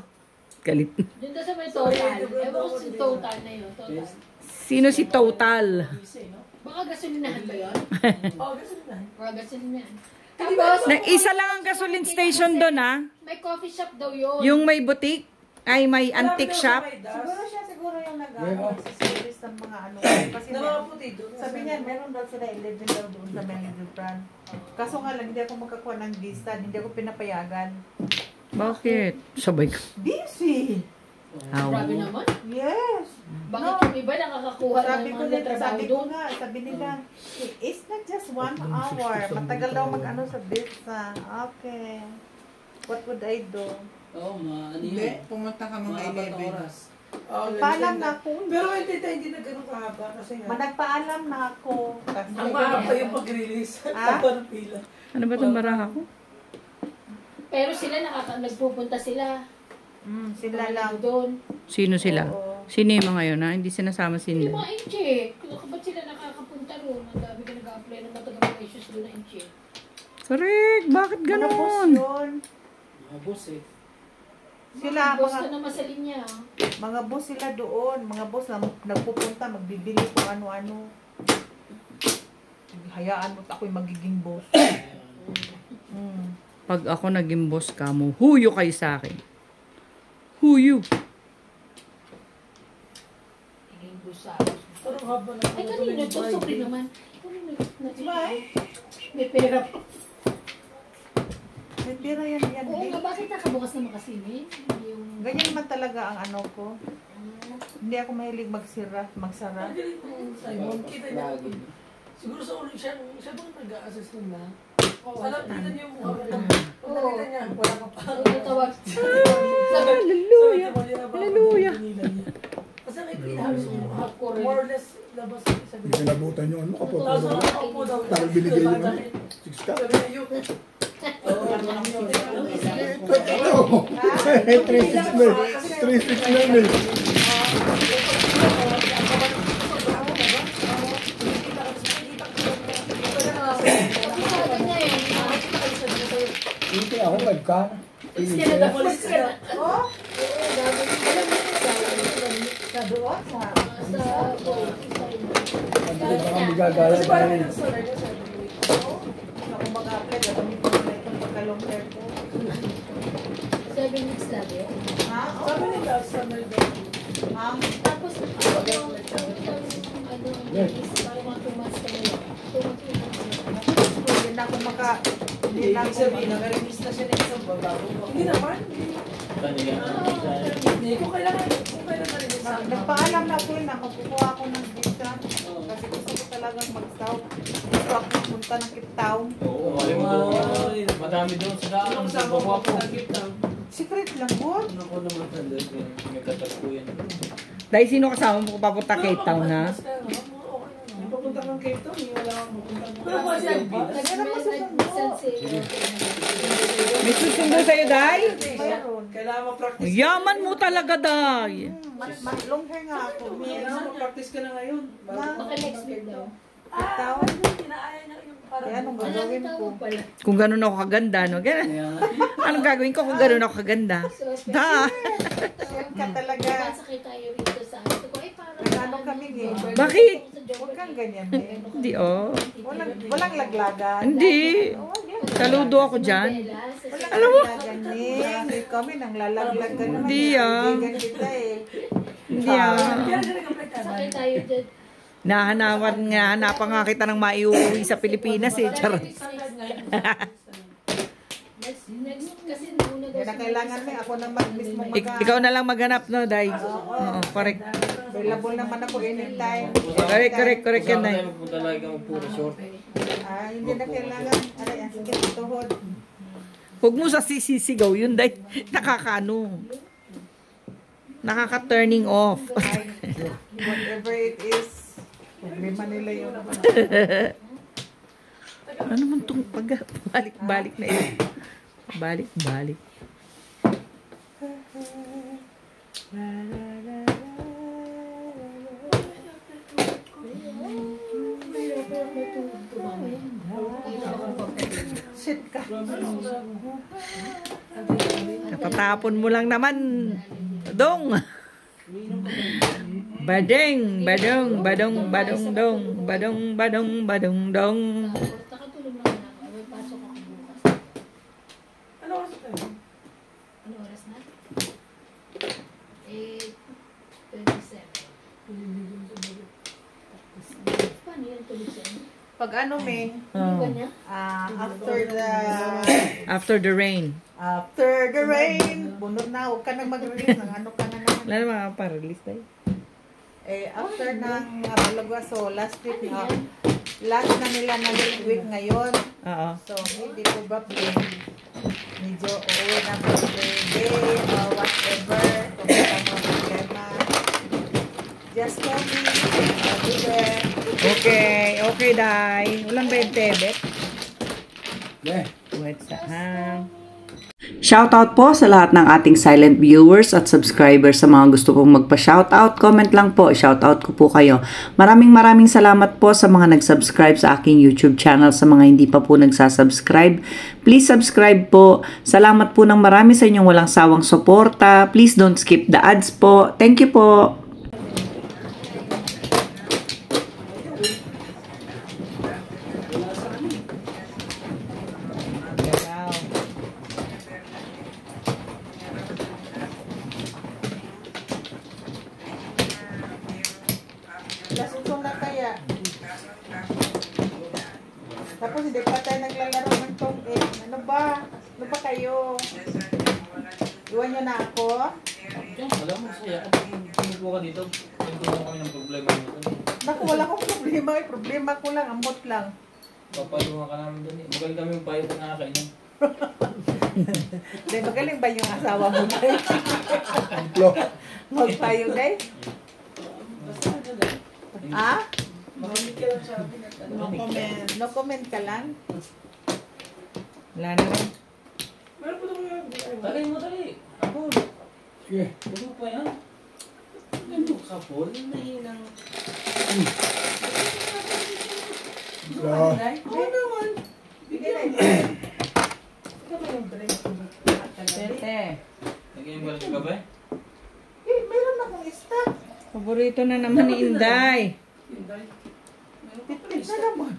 Galit. Doon daw sa may total. Ewan ko si total na yun. Total. Sino si Total? Baka gasolinahan ba yun? Oo, kasi na. Baka gasolinahan. Tapos, Isa lang ang gasoline station doon ha. may coffee shop daw yun. Yung may boutique, ay may antique shop. Siguro yung nag-series ng mga ano. Kasi Namaputi doon. sabi niya, meron daw sila 11 daw doon sa Melody Brand. Kaso nga lang, hindi ako makakuha ng visa, hindi ako pinapayagan. Bakit? Sabay ka. Busy! Grabe naman. Yes! Bakit yung iba nakakakuha Sabi ng ko mga din, trabaho sabi ko doon? nga, sabi nila, it's not just 1 hour. Matagal daw mag-ano sa visa. Okay. What would I do? Oo, ano Hindi, yun? pumunta ka Mga 4 oras. Nagpaalam na ako. Pero hindi na ganun kahaba kasi nga. Nagpaalam na ako. Kasi Ang mahaba yung pag-release. Ah? Taba ng pila. Ano ba itong baraha ko? Pero sila nagpupunta sila. Sila lang. Doon. Sino sila? Oo. Sino yung mga yun ha? Hindi sinasama Yung sila. mga incheck. Ba't sila nakakapunta roon? Ang dami ka nag-apply ng matagal issues doon na incheck. Correct! Bakit Mga boss ganon? yun. Mga boss eh. Sila, Boss mga, na naman sa linya. mga boss sila doon. Mga boss na nagpupunta, magbibili kung ano-ano. Hayaan mo ako'y magiging boss. Pag ako naging boss ka mo, huyo kayo sa akin. Huyo. Higing boss sa Pero haba na. Ay, kanino to? Sorry naman. May pera pa. May pera yan. Oo nga, bakit nakabukas naman kasi yun? Yung... Ganyan man talaga ang ano ko. Hindi ako mahilig magsara. Simon, kita niya. Siguro sa ulo siya bang nag-a-assist nun na? Alam, kita niyo yung mukha ko. Kung nakita niya, wala ka pa. Tawag. Hallelujah! Hallelujah! Kasi may pinahalos mo, more or less, labas sa Hindi kinabutan yung ano, kapot. Tapos nakaupo daw. Tapos binigay yung ano, 6 ka. Sabi niya, yun. Ito! 3-6 na eh. 3-6 na yun eh. Sabi niya yun. Hindi ako webcam. Sila na polis ka na. Oh? Sa doon? Sa... Hindi ba kami gagala Kasi parang tayo? may nagsabi niya, sabi niya. Ako mag-apply, gagawin ko na itong pagka-long hair ko. 7 weeks lagi. Ha? Sabi nila, sa may daw. Ha? Tapos, parang mga 2 months ka na lang. 2 months. Hindi na ako hindi na Ibig ako sabihin, naka-release na siya ng isang bago. Hindi naman. Taniya. Hindi ko kailangan rin sa Nagpaalam na ako yun na kukuha ako ng visa. Kasi gusto ko talagang mag-south. Gusto ako punta ng Cape Town. Oo, wala mo doon. Madami doon sa daan. Anong sama ko ako nag-gift lang? Secret lang po. Ako naman talaga. May kataspo yan. Dahil sino kasama mo papunta Cape Town ha? Yung papunta ng Cape Town, yung wala akong pupunta ng Pero kasi ang May susundo sa'yo, Day? Mayroon. Kailangan ma-practice. Yaman mo talaga, Day. Long hair nga ako. Kailangan ma-practice ka na ngayon. Baka next week daw. Cape Town. Inaaya niya yung Kaya anong gagawin ko? Kung ganun ako kaganda, no? Ganun. Anong gagawin ko kung ganun ako kaganda? Da! Yan ka talaga. Sakit tayo rito sa ano ko. Ay, parang Nagano kami eh. Bakit? Huwag kang ganyan eh. Hindi, oh. Walang laglagan. Hindi. Oh, yan. Saludo ako dyan. Walang Alam mo? laglagan eh. Hindi kami nang lalaglag ka naman. Hindi, Kaibigan kita eh. Hindi, ah. sakit tayo dyan. Hanapan nga kita ng maiuwi sa Pilipinas, eh. Charot. Next, kasi nauna daw Yan ang kailangan mo. Ako nang mismo Ikaw na lang maghanap, no, Day? Oo, correct. Available naman ako anytime. Correct yan, Day. Magpunta lagi kang puro short. Hindi na kailangan. Aray, ang sakit ng tuhod. Huwag mo sa sisisigaw yun, Day. Nakakano. Nakaka-turning off. Whatever it is. Problema nila yun. Ano naman itong balik-balik na ito? Balik-balik. Shit ka. Katatapon mo lang naman. Dong. Badeng, badong, badong, badong, dong. Badong, badong, badong, dong. Nakatulog lang na. May pasok ako bukas. Ano oras tayo? Ano oras na? 8:27. Paano yan tulog siya? Pag ano, Ming, Oh. after the rain. After the rain, bunod na, huwag ka nang mag-release ng ano ka na naman. Wala naman pa-release tayo. After ng Malaga, so last week, last na nila na week ngayon. Oo. So, hindi ko ba medyo uuwi na birthday or whatever. Kung wala mo problema. Just call me. I'll be there. Okay, Day. Walang bed-tebet. Yeah. Wait sa hang. Shoutout po sa lahat ng ating silent viewers at subscribers. Sa mga gusto pong magpa-shoutout, comment lang po. Shoutout ko po kayo. Maraming salamat po sa mga nag-subscribe sa aking YouTube channel. Sa mga hindi pa po nagsasubscribe, please subscribe po. Salamat po ng marami sa inyong walang sawang suporta. Please don't skip the ads po. Thank you po. Lasutong na kaya. Tapos hindi pa tayo naglalaro ng tong Ano ba? Ano ba kayo? Iwan nyo na ako? Alam mo, saya. Tingin ka dito. Tingin ko kami ng problema nito. Naku, wala akong problema. Problema ko lang, ambot lang. Papayungan ka namin doon eh. Magaling kami yung payo kung nakakainom. Dahil magaling ba yung asawa mo, guys? Magpayo, guys? Ah? No comment. No comment ka lang? Wala na rin. Meron po naman yung... Dali mo, dali. Ako. Sige. Gusto pa yan. Ganun ka po. Yung mahinang... Oo naman. Bigyan na ito. Ikaw ba yung drink? Tete. Naging balik ka ba? Meron akong stock. Paborito na naman ni Inday. Pitpit na naman.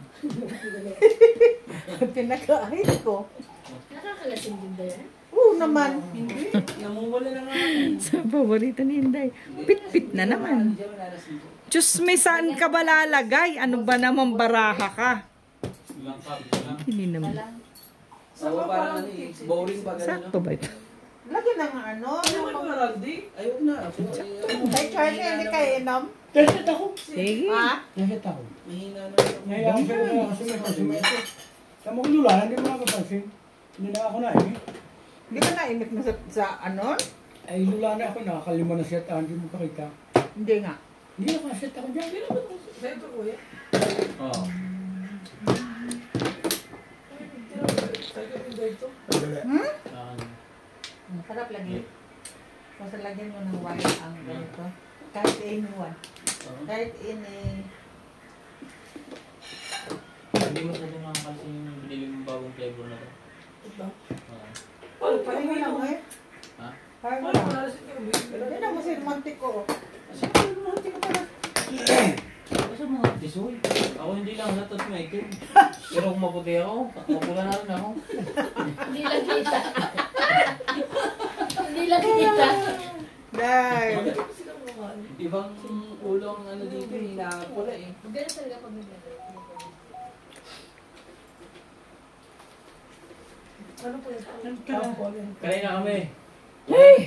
Pinakaahit ko. Nakakalasing din ba yan? Oo naman. Hindi. Namumula na nga. Sa paborito ni Inday. Pit-pit na naman. Diyos, may saan ka ba lalagay? Ano ba naman baraha ka? Ilang cup lang. Hindi naman. Sawa parang ano eh. Boring pa gano'n. Sakto ba ito? Lagi na nga ano. Ano ba yung Araldi? Ayok na. Kay Charlie, hindi kayo inom? Tested ako. Sige. Ha? Tested ako. Mahina na. Ngayon siya na kasi may konsumente. Sa mga lula, hindi mo nakapansin. Hindi na ako naimik. Hindi ka naimik na sa ano? Ay, lula na ako. Nakakalima na set. Hindi mo pakita. Hindi nga. Hindi na set ako dyan. Hindi naman ako. Sa ito, kuya. Oo. Masarap lagi. Basta lagyan mo ng wine ang ganito. Kahit anyone. Kahit in Hindi mo sa mga kasi yung binili mong bagong flavor na to. Ito. Oo. Paano Paano mo lang eh? Ha? Paano mo Paano lang? malasin ka ba? Hindi na kasi romantic ko. Romantic ko pala. Kasi mga tisoy. Ako hindi lang natot mo itim. Pero kung maputi ako, mapula na rin ako. Hindi lang kita. Hindi lang kita. Dahil. Ibang ulo ang ano dito, hinapula eh. Ganun talaga pag naglalaro. Ano po yun? Sample yan. Kanina kami.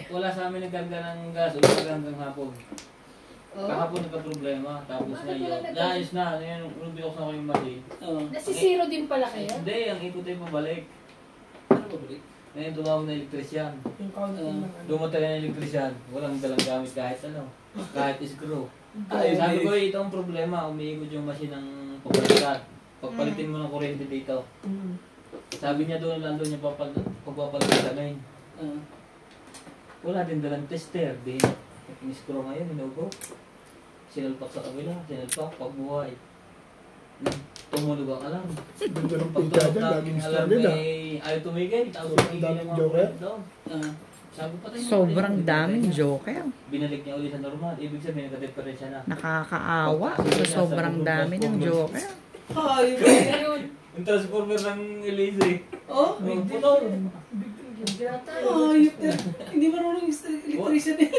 Wala sa amin nagkarga ng gas. Umaga hanggang hapon. Kahapon nagka-problema. Tapos ngayon. Naayos na. Nung binuksan ko yung mali. Nasisiro din pala kayo? Hindi, ang ikot ay pabalik. Ano ba balik? Ngayon tumawag na elektrisyan. Yung counting ng ano. Dumatay na elektrisyan. Walang dalang gamit kahit ano. Kahit screw. Sabi ko, ito ang problema. Umiikot yung machine ng pagpalitan. Pagpalitin mo ng kuryente dito. Sabi niya doon, nandun niya pagpapalitan sa main. Wala din dalang tester. Di, in-screw ngayon, inugo. Sinalpak sa kabila, sinalpak, pagbuhay. Tumunog ang alarm. Ganda ng Pagtunog pagka dyan, ng laging alarm stranded ah. ay ayaw tumigil. Tapos Sobrang tumigil daming yung mga joker. kuryente doon. Sabi patay mo. Sobrang daming joker. Binalik niya ulit sa normal. Ibig sabihin, nagka-depresya na. Nakakaawa sa sobrang dami ng joker. Ay, Ayun. Yung transformer ng Elise. oh, Yung putol. ayop na. Hindi marunong electrician eh.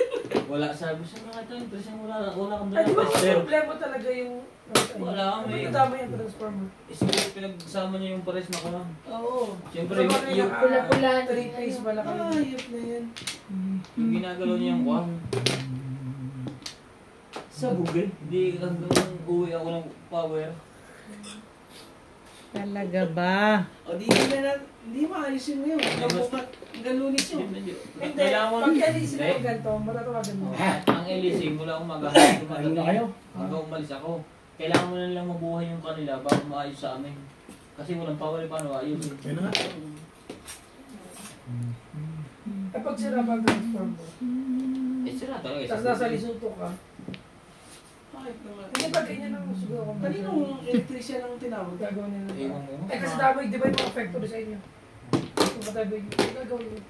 Wala, sabi siya, bakit ito electrician? Wala kang Ay, di ba tester. problema talaga yung... Wala kami. Magkatama yung transformer. Siguro pinagsama niya yung pares na kalang. Oo. Siyempre, yung Pula-pula. 3-phase pala kami. Ayop na yan. yung ginagalaw niya yung kwan. Sa Google. Hindi hanggang uwi ako ng power. Talaga ba? O di na hindi maayusin mo yun. Hanggang lunis yun. Hindi, Kailangan pag alisin mo ganito, matatawagan mo. ang LEC mula umaga hanggang Ayun na kayo. hanggang umalis ako. Kailangan mo na lang mabuhay yung kanila bago maayos sa amin. Kasi walang power, paano ayusin? Ayun na nga. Kapag sira pa ang transformer, Eh sira talaga. tapos nasa Lesotho ka, Ayop naman. hindi ba ganyan ang siguro kung Kaninong electrician ang tinawag? gagawin nila? Ewan mo. Eh kasi dapat, di ba yung mga factory sa inyo? Kung katabi yung gagawin nila.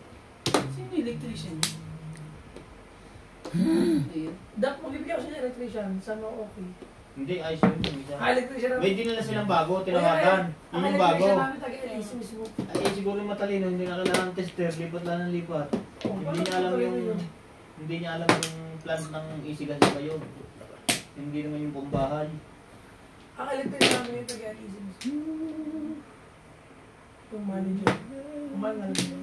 Sino yung electrician? Ayun. Dapat magbibigay ako sa electrician, sana okay. Hindi, ayos yun. Isa. Electrician May dinala silang bago, tinawagan. Yun yung bago. electrician namin taga-Elise mismo. Ay, siguro yung matalino, hindi na kailangan tester, lipat lang ng lipat. Hindi niya alam yung plant ng isigan sa yun. Hindi naman yung pambahan. Ang electrician namin yung taga-Elise mismo. Yung manager. Umangal mo.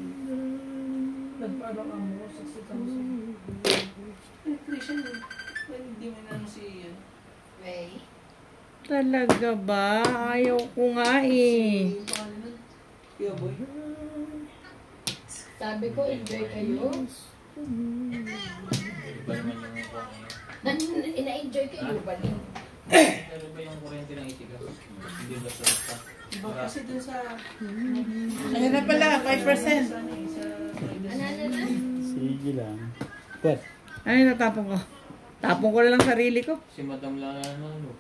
Nagpaano ka mo, 60,000. Electrician eh. Well, hindi mo na si yan. May. Talaga ba? Ayaw ko nga eh. Si pangalan nun? Kuya Boy. Sabi ko, enjoy kayo. Iba naman yung kung ano. Ina-enjoy kayo ba din? Pero ba yung kuryente ng isigan? Hindi ba sa Iba kasi dun sa... Ayun na pala, 5%. Ano na? Sige lang. What? Ay, natapon ko. Tapon ko na lang sarili ko. si Madam lang na ano.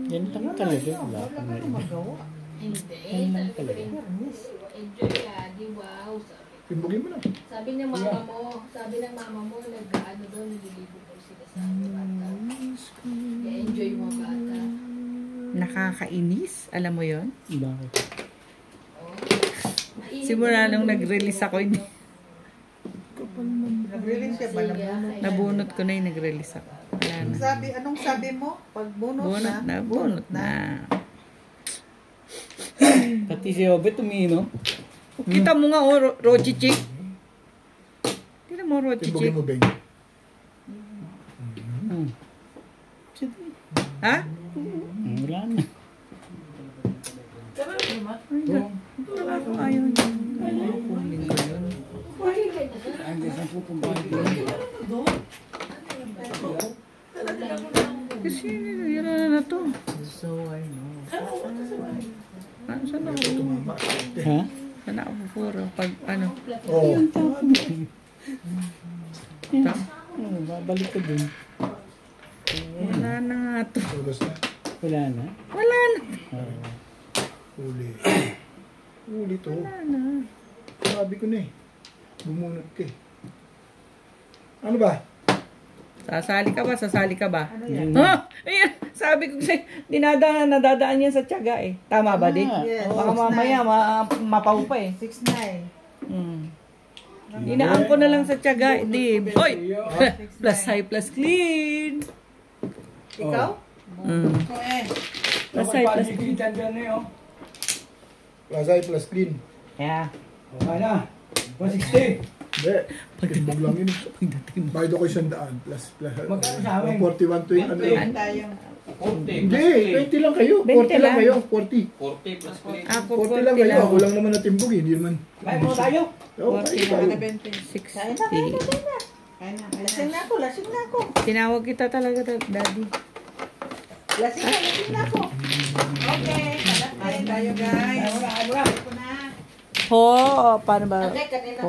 Yan lang talaga. Wala kang magawa. Hindi. Sabi ko rin, enjoy ka. Di wow. Pimbugin mo na. Sabi ng mama mo, nag-ano doon, nililigo daw sila sa bata. Kaya enjoy mo bata. Nakakainis. Alam mo yon? Bakit? Oh. Simula nung nag-release ako, hindi. Nag-release siya ba? Nabunot ko na yung nag-release ako. Wala na. Anong sabi mo? Pag bunot na. Bunot na. Pati si Obet tumino. Kita mo nga, oh, Rochi Chick. Kita mo, Rochi Pimbugin Chick. mo, Beng. Ha? Wala na. Pero naman, Ayaw niya. Ayaw kunin ko yun. Kasi yun na to. So I know. Saan ako? Ha? Saan ako puro? Pag ano? Oo. Ta? Babalik ka dun. Wala na nga to. Wala na? Wala na. Huli. Huli to. Sabi ko na eh. Bumunot ka eh. Ano ba? Sasali ka ba? Sasali ka ba? Ano yan? Ha? Ayan, sabi ko sa'yo, nadadaan yan sa tiyaga eh. Tama ba, Di? Yes. Baka mamaya, mapaw pa eh. 6'9". Inaan ko na lang sa tiyaga, Di. Hoy! Plus high, plus clean. Ikaw? Plus high, plus clean. Padikitan dyan na yun. Plus high, plus clean. Yeah. Okay na. 160. Hindi. Timbog lang yun. Bayad ako 100. Plus. Magkano sa amin? 41 to yung ano. Tayong 40 Hindi, 20 lang kayo. 20 40 lang lang. kayo. 40. 40 plus clean. Ako, 40 lang kayo. Ako lang naman natimbog eh. Hindi naman. Kaya mo tayo. Oo, kayo tayo. 60. Kain na. Lasing na ako. Tinawag kita talaga, Daddy. Lasing na ako. Okay. Kain tayo, guys. Kaya mo na. Ho, paano ba? Okay, kanina.